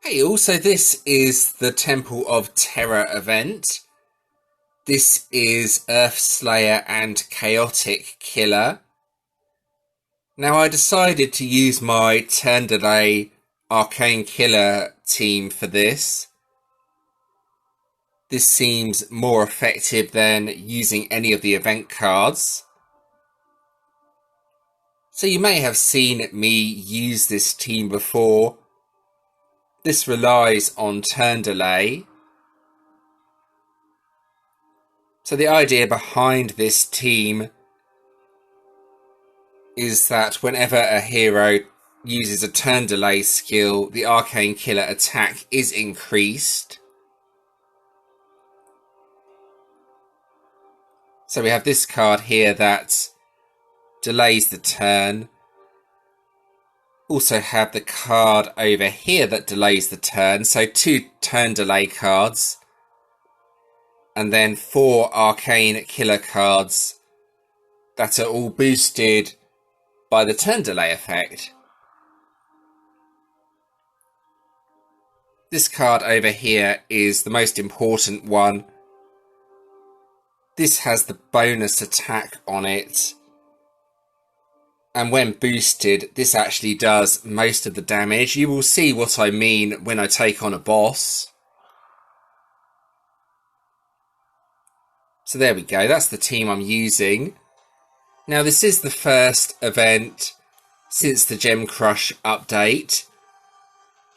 Hey, also this is the Temple of Terror event. This is Earth Slayer and Chaotic Killer. Now I decided to use my turn delay Arcane Killer team for this. This seems more effective than using any of the event cards. So you may have seen me use this team before. This relies on turn delay. So the idea behind this team is that whenever a hero uses a turn delay skill, the Arcane Killer attack is increased. So we have this card here that delays the turn. Also have the card over here that delays the turn, so 2 turn delay cards. And then 4 Arcane Killer cards that are all boosted by the turn delay effect. This card over here is the most important one. This has the bonus attack on it. And when boosted, this actually does most of the damage. You will see what I mean when I take on a boss. So there we go, that's the team I'm using. Now this is the first event since the Gem Crush update.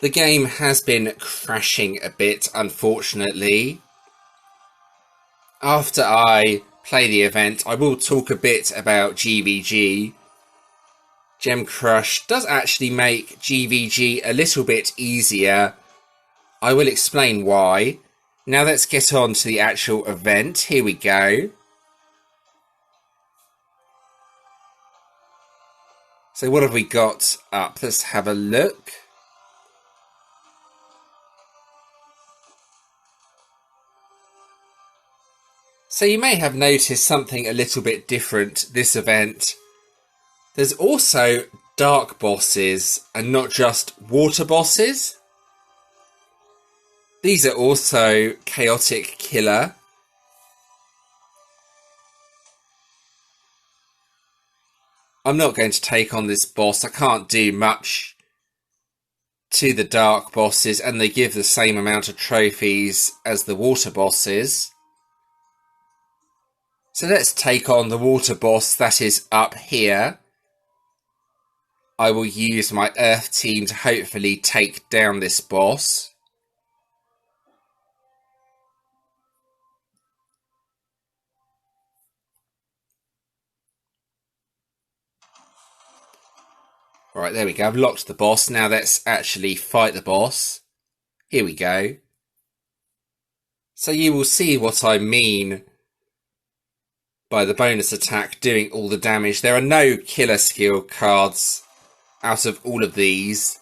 The game has been crashing a bit, unfortunately. After I play the event, I will talk a bit about GVG. Gem Crush does actually make GVG a little bit easier. I will explain why. Now let's get on to the actual event. Here we go. So what have we got up? Let's have a look. So you may have noticed something a little bit different this event. There's also dark bosses and not just water bosses. These are also Chaotic Killer. I'm not going to take on this boss. I can't do much to the dark bosses, and they give the same amount of trophies as the water bosses. So let's take on the water boss that is up here. I will use my Earth team to hopefully take down this boss. Right, there we go. I've locked the boss. Now let's actually fight the boss. Here we go. So you will see what I mean by the bonus attack doing all the damage. There are no killer skill cards out of all of these.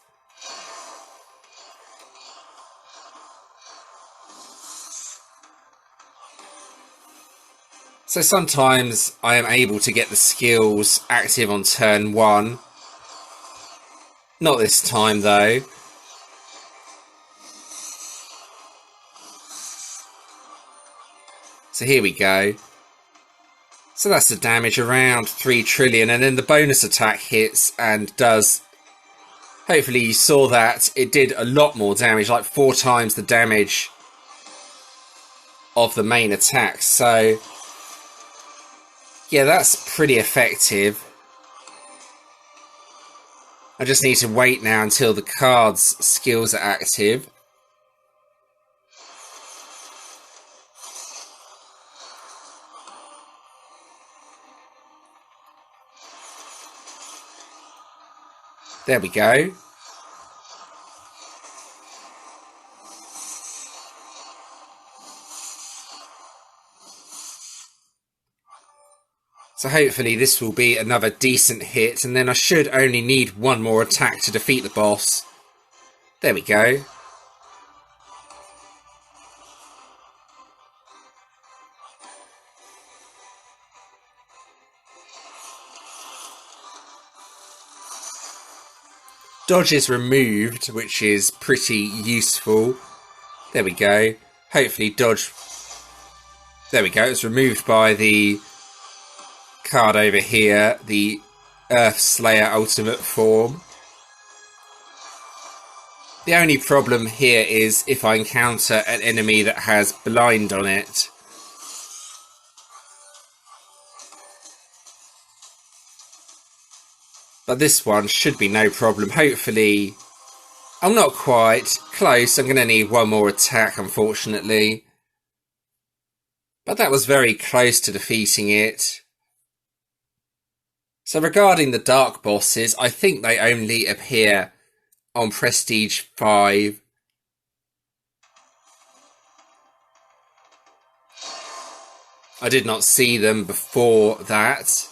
So sometimes I am able to get the skills active on turn 1. Not this time though. So here we go. So that's the damage, around 3 trillion, and then the bonus attack hits and does... Hopefully you saw that. It did a lot more damage, like 4 times the damage of the main attack. So yeah, that's pretty effective. I just need to wait now until the card's skills are active. There we go. So hopefully this will be another decent hit, and then I should only need 1 more attack to defeat the boss. There we go. dodge is removed, which is pretty useful. There we go. Hopefully dodge... There we go. It's removed by the card over here, the Earth Slayer Ultimate Form. The only problem here is if I encounter an enemy that has blind on it. But this one should be no problem. Hopefully, I'm not quite close. I'm going to need one more attack, unfortunately. But that was very close to defeating it. So regarding the dark bosses, I think they only appear on Prestige 5. I did not see them before that.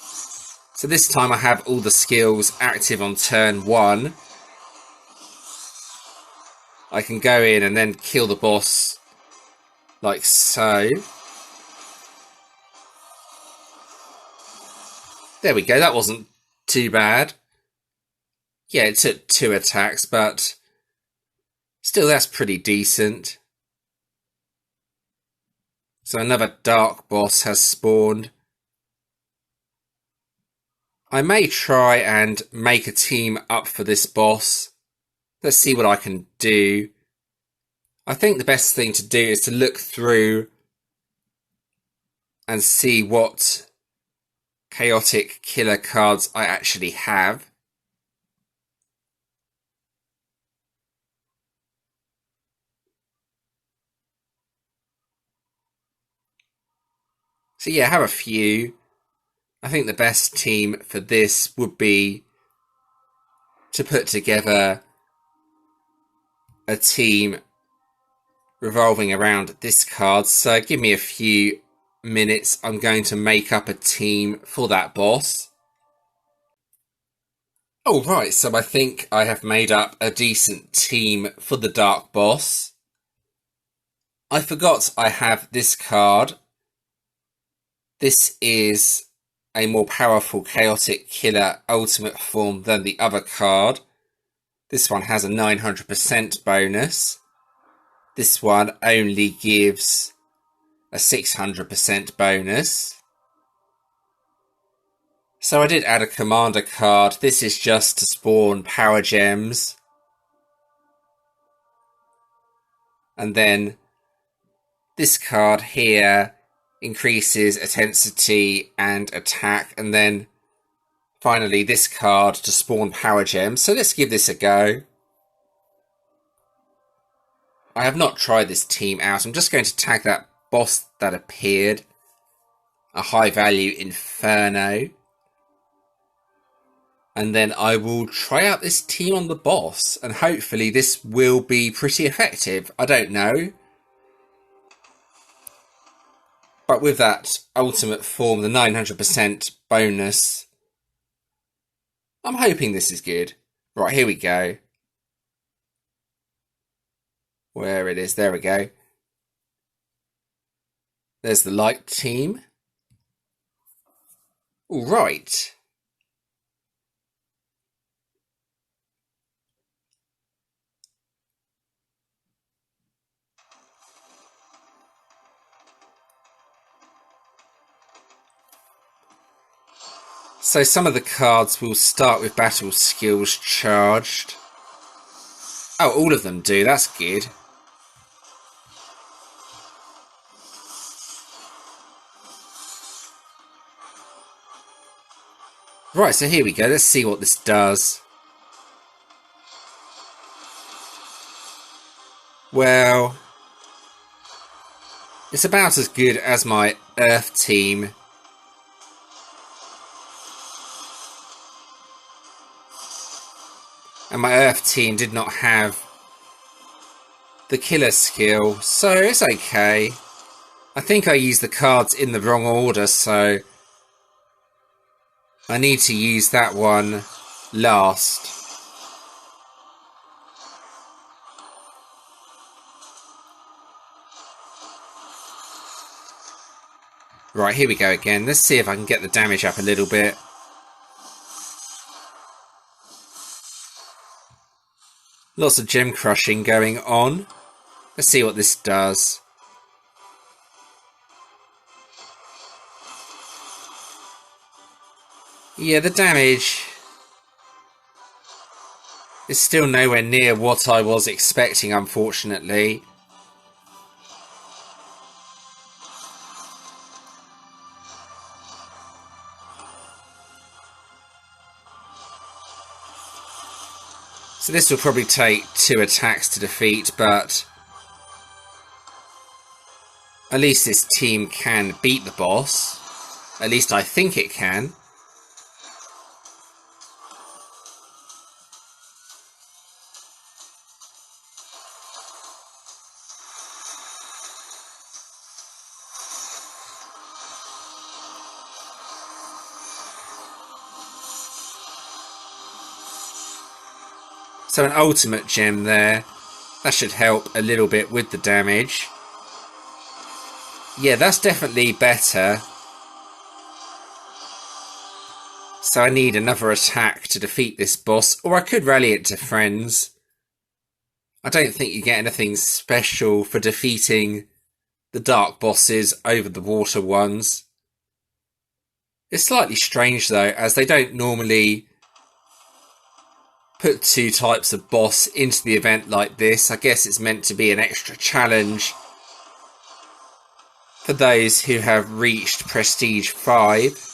So this time I have all the skills active on turn 1. I can go in and then kill the boss like so. There we go, that wasn't too bad. Yeah, it took 2 attacks, but still that's pretty decent. So another dark boss has spawned. I may try and make a team up for this boss. Let's see what I can do. I think the best thing to do is to look through and see what chaotic killer cards I actually have. So yeah, I have a few. I think the best team for this would be to put together a team revolving around this card. So give me a few minutes. I'm going to make up a team for that boss. Oh right, so I think I have made up a decent team for the dark boss. I forgot I have this card. This is a more powerful chaotic killer ultimate form than the other card. This one has a 900% bonus. This one only gives a 600% bonus. So I did add a commander card. This is just to spawn power gems. And then this card here increases intensity and attack, and then finally this card to spawn power gems. So let's give this a go. I have not tried this team out. I'm just going to tag that boss that appeared, a high value Inferno, and then I will try out this team on the boss, and hopefully this will be pretty effective. I don't know. But with that ultimate form, the 900% bonus, I'm hoping this is good. Right, here we go. Where it is, there we go. There's the light team. All right. So some of the cards will start with battle skills charged. Oh, all of them do, that's good. Right, so here we go, let's see what this does. Well, it's about as good as my Earth team. And my Earth team did not have the killer skill, so it's okay. I think I used the cards in the wrong order, so I need to use that one last. Right, here we go again. Let's see if I can get the damage up a little bit. Lots of gem crushing going on. Let's see what this does. Yeah, the damage is still nowhere near what I was expecting, unfortunately. So this will probably take 2 attacks to defeat, but at least this team can beat the boss. At least I think it can. So an ultimate gem there. That should help a little bit with the damage. Yeah, that's definitely better. So I need another attack to defeat this boss, or I could rally it to friends. I don't think you get anything special for defeating the dark bosses over the water ones. It's slightly strange though, as they don't normally put 2 types of boss into the event like this. I guess it's meant to be an extra challenge for those who have reached Prestige 5.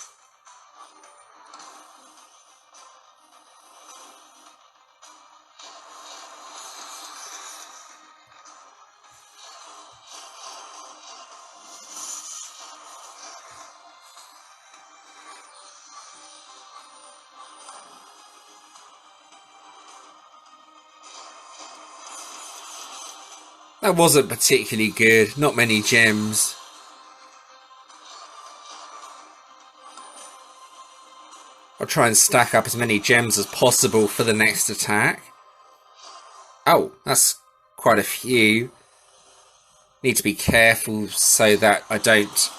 That wasn't particularly good, not many gems. I'll try and stack up as many gems as possible for the next attack. Oh, that's quite a few. Need to be careful so that I don't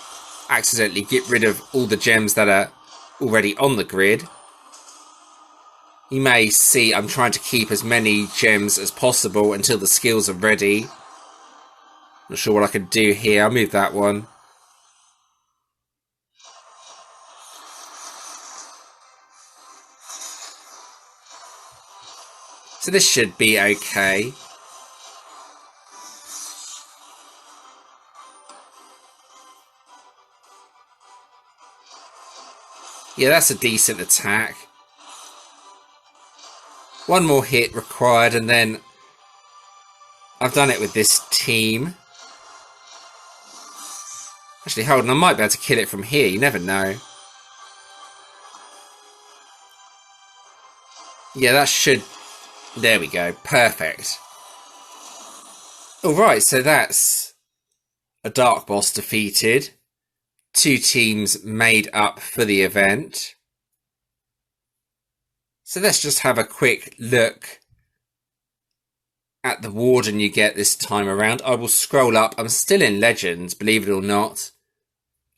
accidentally get rid of all the gems that are already on the grid. You may see I'm trying to keep as many gems as possible until the skills are ready. Not sure what I could do here. I'll move that one. So this should be okay. Yeah, that's a decent attack. One more hit required and then I've done it with this team. Actually, hold on, I might be able to kill it from here, you never know. Yeah, that should... There we go, perfect. Alright, so that's a dark boss defeated. 2 teams made up for the event. So let's just have a quick look at the warden you get this time around. I will scroll up. I'm still in Legends, believe it or not.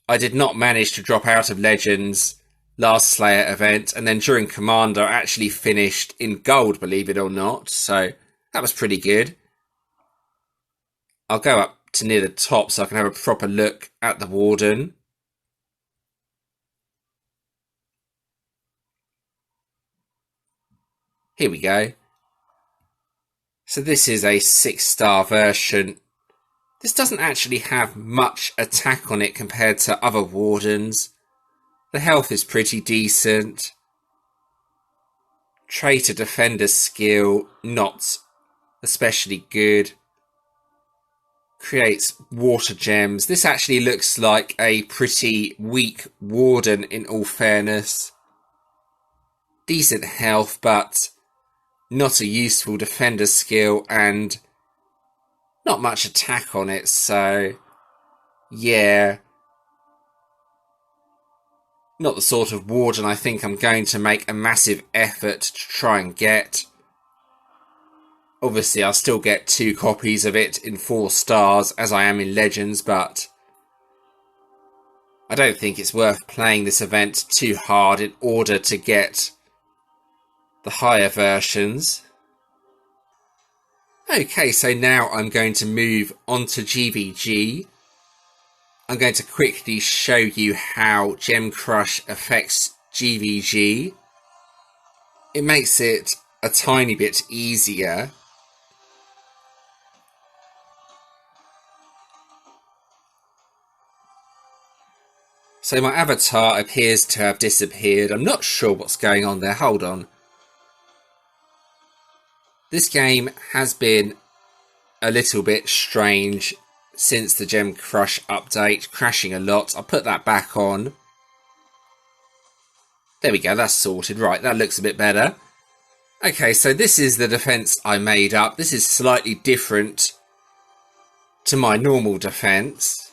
I did not manage to drop out of Legends last Slayer event, and then during Commander I actually finished in Gold, believe it or not, so that was pretty good. I'll go up to near the top so I can have a proper look at the warden. Here we go. So this is a 6-star version. This doesn't actually have much attack on it compared to other wardens. The health is pretty decent. Traitor defender skill, not especially good. Creates water gems. This actually looks like a pretty weak warden in all fairness. Decent health, but not a useful defender skill and not much attack on it, so yeah. Not the sort of warden I think I'm going to make a massive effort to try and get. Obviously I'll still get 2 copies of it in 4 stars as I am in Legends, but I don't think it's worth playing this event too hard in order to get the higher versions. Okay, so now I'm going to move on to GVG. I'm going to quickly show you how Gem Crush affects GVG. It makes it a tiny bit easier. So my avatar appears to have disappeared. I'm not sure what's going on there. Hold on. This game has been a little bit strange since the Gem Crush update, crashing a lot. I'll put that back on. There we go, that's sorted. Right, that looks a bit better. Okay, so this is the defense I made up. This is slightly different to my normal defense.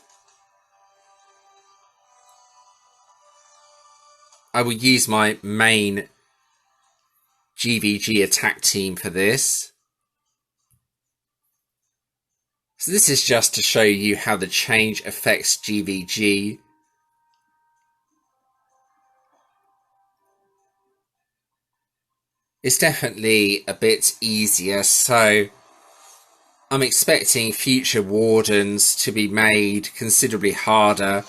I will use my main GVG attack team for this. So this is just to show you how the change affects GVG. It's definitely a bit easier, so I'm expecting future Wardens to be made considerably harder.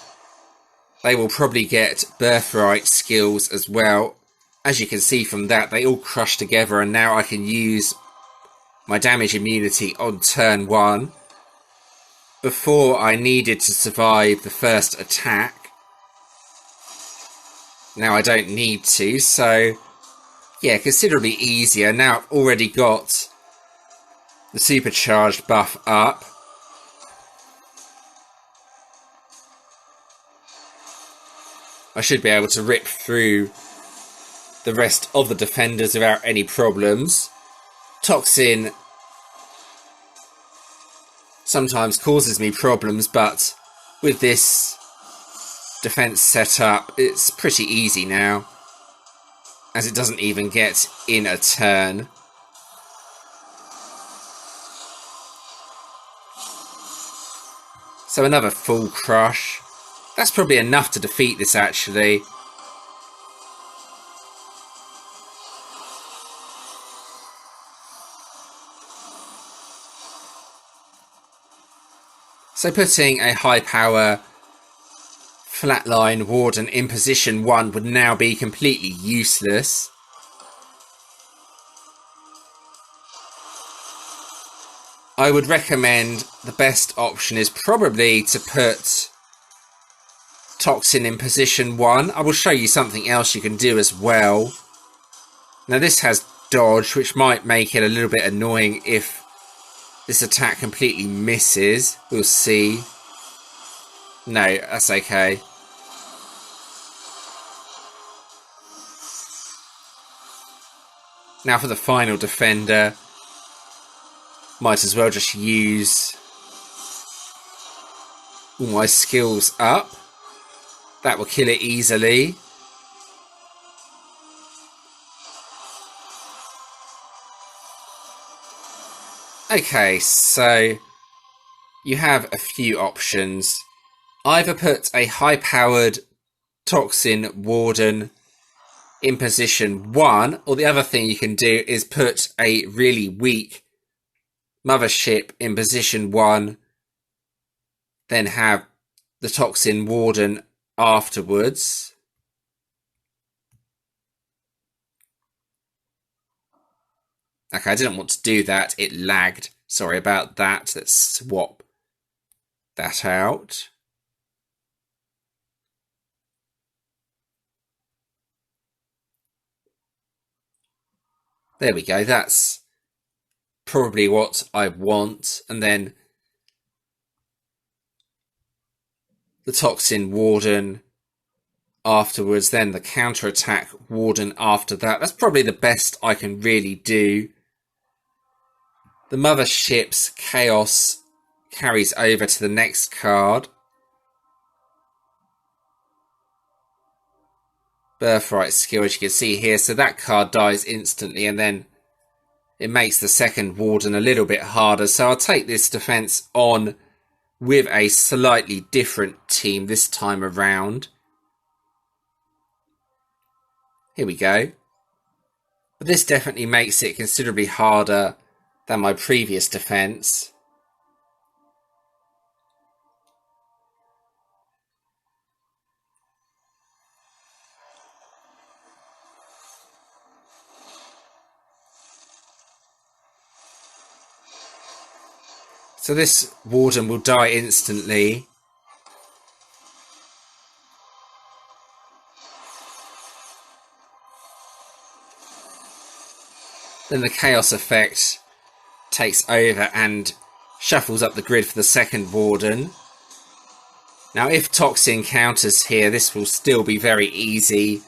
They will probably get birthright skills as well. As you can see from that, they all crush together, and now I can use my damage immunity on turn 1. Before, I needed to survive the first attack. Now I don't need to, so yeah, considerably easier. Now I've already got the supercharged buff up. I should be able to rip through the rest of the defenders without any problems. Toxin sometimes causes me problems, but with this defense setup, it's pretty easy now, as it doesn't even get in a turn. So another full crush. That's probably enough to defeat this, actually. So putting a high power flatline Warden in position 1 would now be completely useless. I would recommend the best option is probably to put Toxin in position 1. I will show you something else you can do as well. Now this has dodge, which might make it a little bit annoying if this attack completely misses. We'll see. No, that's okay. Now for the final defender. Might as well just use all my skills up. That will kill it easily. Okay, so you have a few options. Either put a high-powered Toxin Warden in position 1, or the other thing you can do is put a really weak Mothership in position 1, then have the Toxin Warden afterwards. Okay, I didn't want to do that. It lagged. Sorry about that. Let's swap that out. There we go. That's probably what I want. And then the Toxin Warden afterwards. Then the counterattack Warden after that. That's probably the best I can really do. The Mothership's Chaos carries over to the next card. Birthright skill, as you can see here. So that card dies instantly, and then it makes the second Warden a little bit harder. So I'll take this defense on with a slightly different team this time around. Here we go. But this definitely makes it considerably harder than my previous defense. So this warden will die instantly. Then the chaos effect takes over and shuffles up the grid for the second warden. Now if Toxin counters here, this will still be very easy.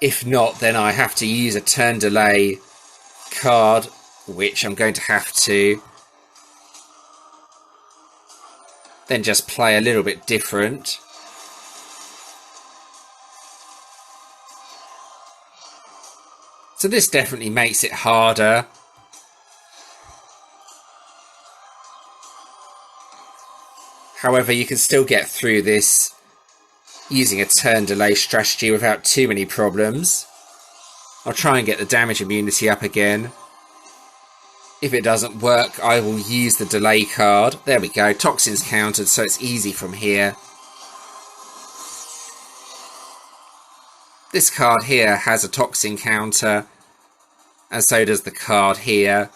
If not, then I have to use a turn delay card, which I'm going to have to. Then just play a little bit different. So this definitely makes it harder. However, you can still get through this using a turn delay strategy without too many problems. I'll try and get the damage immunity up again. If it doesn't work, I will use the delay card. There we go. Toxin's countered, so it's easy from here. This card here has a Toxin counter, and so does the card here.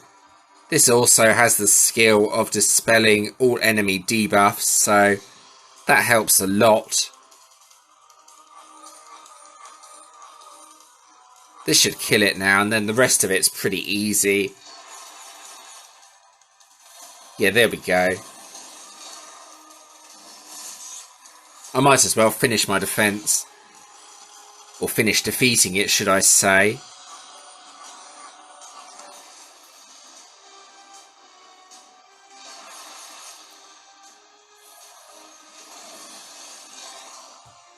This also has the skill of dispelling all enemy debuffs, so that helps a lot. This should kill it now, and then the rest of it's pretty easy. Yeah, there we go. I might as well finish my defense. Or finish defeating it, should I say.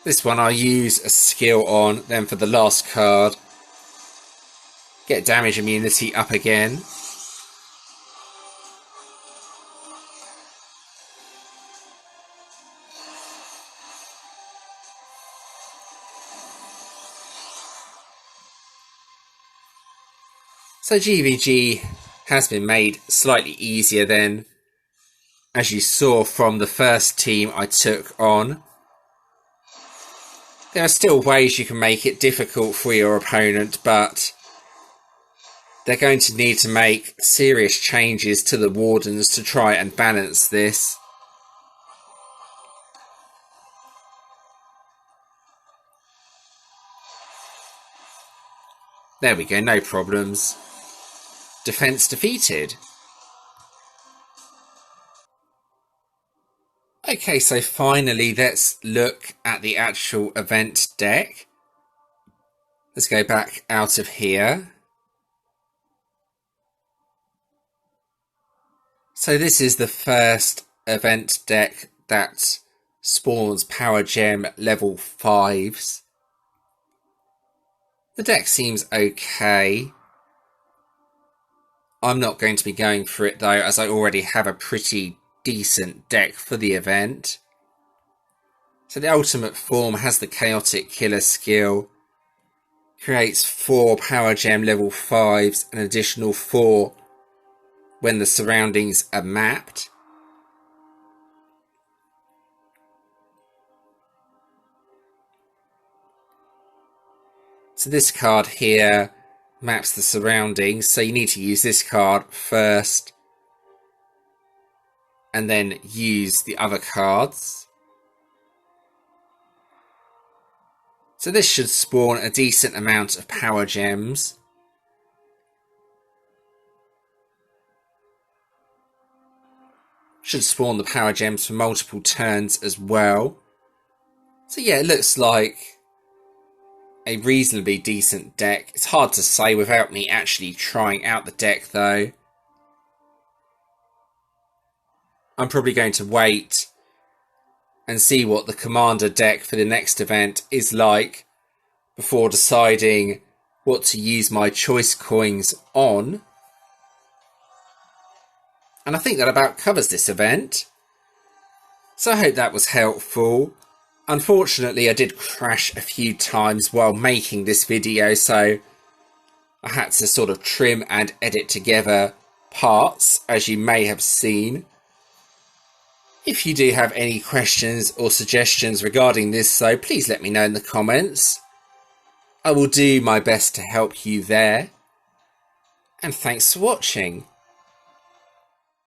This one I'll use a skill on, then for the last card, get damage immunity up again. So GVG has been made slightly easier then, as you saw from the first team I took on. There are still ways you can make it difficult for your opponent, but they're going to need to make serious changes to the wardens to try and balance this. There we go, no problems. Defense defeated. Okay, so finally let's look at the actual event deck. Let's go back out of here. So this is the first event deck that spawns Power Gem level 5s. The deck seems okay. I'm not going to be going for it though, as I already have a pretty decent deck for the event. So the ultimate form has the Chaotic Killer skill, creates 4 Power Gem level 5s, an additional 4 when the surroundings are mapped. So this card here maps the surroundings, so you need to use this card first and then use the other cards. So this should spawn a decent amount of Power Gems. Should spawn the Power Gems for multiple turns as well. So yeah, it looks like a reasonably decent deck. It's hard to say without me actually trying out the deck though. I'm probably going to wait and see what the Commander deck for the next event is like before deciding what to use my choice coins on. And I think that about covers this event. So I hope that was helpful. Unfortunately, I did crash a few times while making this video, so I had to sort of trim and edit together parts, as you may have seen. If you do have any questions or suggestions regarding this, so please let me know in the comments. I will do my best to help you there. And thanks for watching.